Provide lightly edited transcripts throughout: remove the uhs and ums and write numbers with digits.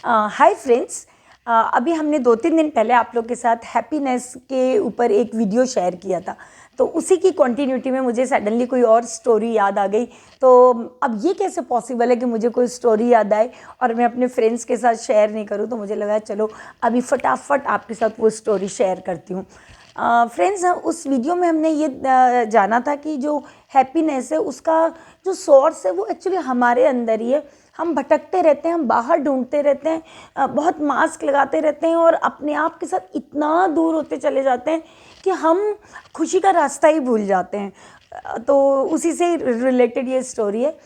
Hi friends. अभी हमने 2-3 दिन पहले आप लोग के साथ हैप्पीनेस के ऊपर एक वीडियो शेयर किया था, तो उसी की कंटिन्यूटी में मुझे सडनली कोई और स्टोरी याद आ गई। तो अब ये कैसे पॉसिबल है कि मुझे कोई स्टोरी याद आए और मैं अपने फ्रेंड्स के साथ शेयर नहीं करूं, तो मुझे लगा चलो अभी फटाफट आपके साथ वो स्टोरी शेयर करती हूँ। फ्रेंड्स, उस वीडियो में हमने ये जाना था कि जो हैप्पीनेस है उसका जो सोर्स है वो एक्चुअली हमारे अंदर ही है। हम भटकते रहते हैं, हम बाहर ढूंढते रहते हैं, बहुत मास्क लगाते रहते हैं और अपने आप के साथ इतना दूर होते चले जाते हैं कि हम खुशी का रास्ता ही भूल जाते हैं। तो उसी से रिलेटेड ये स्टोरी है।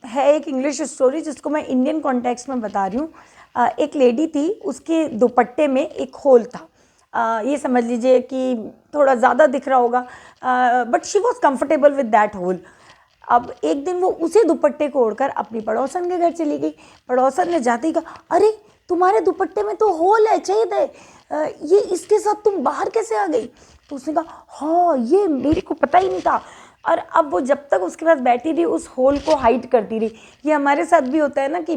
है एक इंग्लिश स्टोरी जिसको मैं इंडियन कॉन्टेक्स्ट में बता रही हूँ। एक लेडी थी, उसके दुपट्टे में एक होल था। ये समझ लीजिए कि थोड़ा ज़्यादा दिख रहा होगा, but she was comfortable with that hole. अब एक दिन वो उसी दुपट्टे को ओढ़कर अपनी पड़ोसन के घर चली गई। पड़ोसन ने जाते ही कहा, अरे तुम्हारे दुपट्टे में तो होल है, चाहिए थे, ये इसके साथ तुम बाहर कैसे आ गई? तो उसने कहा, हाँ ये मेरे को पता ही नहीं था। और अब वो जब तक उसके पास बैठी रही उस होल को हाइड करती रही। ये हमारे साथ भी होता है ना कि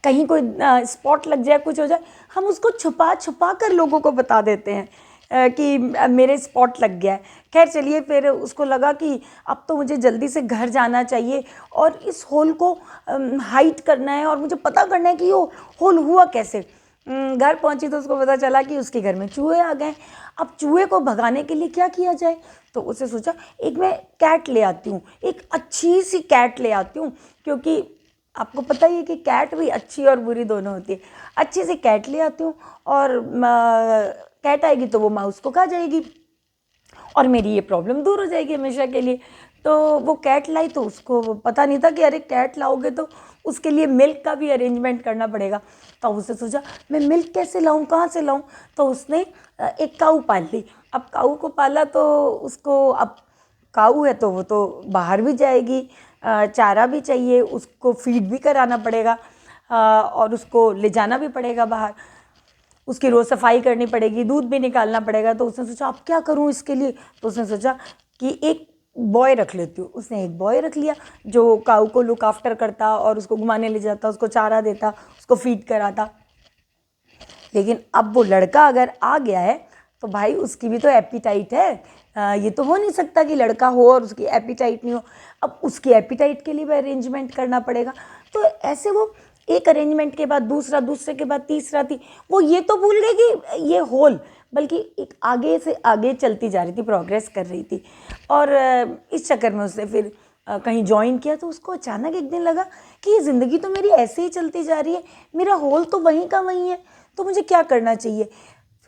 कहीं कोई स्पॉट लग जाए, कुछ हो जाए, हम उसको छुपा छुपा कर लोगों को बता देते हैं कि मेरे स्पॉट लग गया है। खैर चलिए, फिर उसको लगा कि अब तो मुझे जल्दी से घर जाना चाहिए और इस होल को हाइड करना है और मुझे पता करना है कि ये होल हुआ कैसे। घर पहुंची तो उसको पता चला कि उसके घर में चूहे आ गए। अब चूहे को भगाने के लिए क्या किया जाए, तो उसे सोचा एक मैं कैट ले आती हूँ, एक अच्छी सी कैट ले आती हूँ, क्योंकि आपको पता ही है कि कैट भी अच्छी और बुरी दोनों होती है। अच्छी सी कैट ले आती हूँ और कैट आएगी तो वो माउस को खा जाएगी और मेरी ये प्रॉब्लम दूर हो जाएगी हमेशा के लिए। तो वो कैट लाई, तो उसको पता नहीं था कि अरे कैट लाओगे तो उसके लिए मिल्क का भी अरेंजमेंट करना पड़ेगा। तो उसने सोचा मैं मिल्क कैसे लाऊं, कहाँ से लाऊं? तो उसने एक काऊ पाल ली। अब काऊ को पाला तो उसको, अब काऊ है तो वो तो बाहर भी जाएगी, चारा भी चाहिए, उसको फीड भी कराना पड़ेगा, और उसको ले जाना भी पड़ेगा बाहर, उसकी रोज़ सफाई करनी पड़ेगी, दूध भी निकालना पड़ेगा। तो उसने सोचा अब क्या करूं इसके लिए? तो उसने सोचा कि एक बॉय रख लेती हूँ। उसने एक बॉय रख लिया जो काऊ को लुक आफ्टर करता और उसको घुमाने ले जाता, उसको चारा देता, उसको फीड कराता। लेकिन अब वो लड़का अगर आ गया है तो भाई उसकी भी तो एपिटाइट है। ये तो हो नहीं सकता कि लड़का हो और उसकी एपिटाइट नहीं हो। अब उसकी एपिटाइट के लिए भी अरेंजमेंट करना पड़ेगा। तो ऐसे वो एक अरेंजमेंट के बाद दूसरा, दूसरे के बाद तीसरा थी। वो ये तो भूल गई कि ये होल, बल्कि एक आगे से आगे चलती जा रही थी, प्रोग्रेस कर रही थी। और इस चक्कर में उसने फिर कहीं ज्वाइन किया। तो उसको अचानक एक दिन लगा कि ये ज़िंदगी तो मेरी ऐसे ही चलती जा रही है, मेरा होल तो वहीं का वहीं है, तो मुझे क्या करना चाहिए?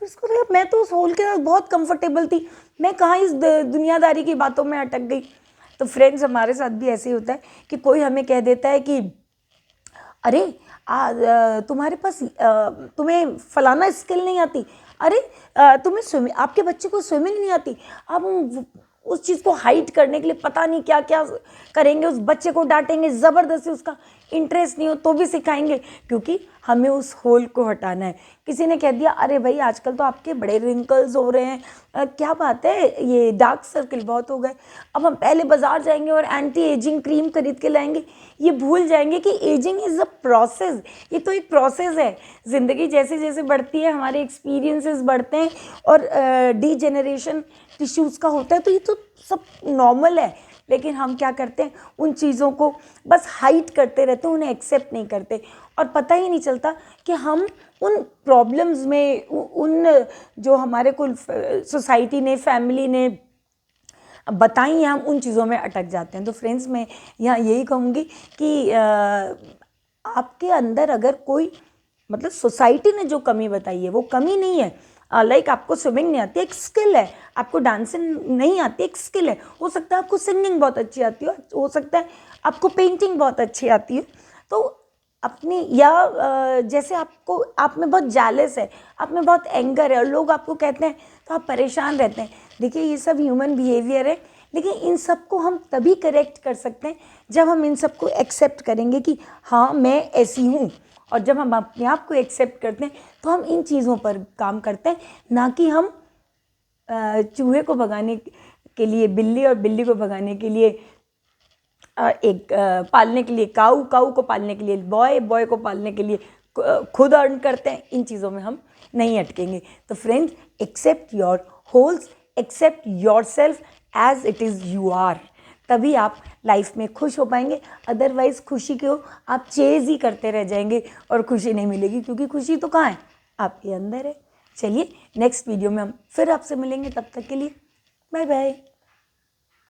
फिर उसको लगा मैं तो उस होल के साथ बहुत कंफर्टेबल थी, मैं कहाँ इस दुनियादारी की बातों में अटक गई। तो फ्रेंड्स, हमारे साथ भी ऐसे ही होता है कि कोई हमें कह देता है कि अरे तुम्हारे पास तुम्हें फलाना स्किल नहीं आती, अरे तुम्हें स्विमिंग, आपके बच्चे को स्विमिंग नहीं आती। अब हम उस चीज़ को हाइड करने के लिए पता नहीं क्या क्या करेंगे, उस बच्चे को डांटेंगे, ज़बरदस्ती उसका इंटरेस्ट नहीं हो तो भी सिखाएंगे, क्योंकि हमें उस होल को हटाना है। किसी ने कह दिया अरे भाई आजकल तो आपके बड़े रिंकल्स हो रहे हैं, क्या बात है, ये डार्क सर्कल बहुत हो गए। अब हम पहले बाजार जाएंगे और एंटी एजिंग क्रीम खरीद के लाएंगे, ये भूल जाएंगे कि एजिंग इज़ अ प्रोसेस। ये तो एक प्रोसेस है। ज़िंदगी जैसे जैसे बढ़ती है, हमारे एक्सपीरियंसेस बढ़ते हैं और डीजेनरेशन टिश्यूज़ का होता है, तो ये तो सब नॉर्मल है। लेकिन हम क्या करते हैं, उन चीज़ों को बस हाइड करते रहते हैं, उन्हें एक्सेप्ट नहीं करते और पता ही नहीं चलता कि हम उन प्रॉब्लम्स में, उन जो हमारे को सोसाइटी ने, फैमिली ने बताई हैं, हम उन चीज़ों में अटक जाते हैं। तो फ्रेंड्स, मैं यहाँ यही कहूँगी कि आपके अंदर अगर कोई, मतलब सोसाइटी ने जो कमी बताई है वो कमी नहीं है। लाइक आपको स्विमिंग नहीं आती, एक स्किल है। आपको डांसिंग नहीं आती, एक स्किल है। हो सकता है आपको सिंगिंग बहुत अच्छी आती हो सकता है आपको पेंटिंग बहुत अच्छी आती है। तो अपनी, या जैसे आपको, आप में बहुत जेलस है, आप में बहुत एंगर है और लोग आपको कहते हैं तो आप परेशान रहते हैं। देखिए ये सब ह्यूमन बिहेवियर है, लेकिन इन सब को हम तभी करेक्ट कर सकते हैं जब हम इन सब को एक्सेप्ट करेंगे कि हाँ मैं ऐसी हूँ। और जब हम अपने आप को एक्सेप्ट करते हैं तो हम इन चीज़ों पर काम करते हैं, ना कि हम चूहे को भगाने के लिए बिल्ली और बिल्ली को भगाने के लिए एक पालने के लिए काऊ, काऊ को पालने के लिए बॉय, बॉय को पालने के लिए खुद अर्न करते हैं, इन चीज़ों में हम नहीं अटकेंगे। तो friends, accept your holes, accept your self as it is you are, तभी आप लाइफ में खुश हो पाएंगे। अदरवाइज़ खुशी को आप चेज़ ही करते रह जाएंगे और खुशी नहीं मिलेगी, क्योंकि खुशी तो कहाँ है, आपके अंदर है। चलिए नेक्स्ट वीडियो में हम फिर आपसे मिलेंगे, तब तक के लिए बाय बाय।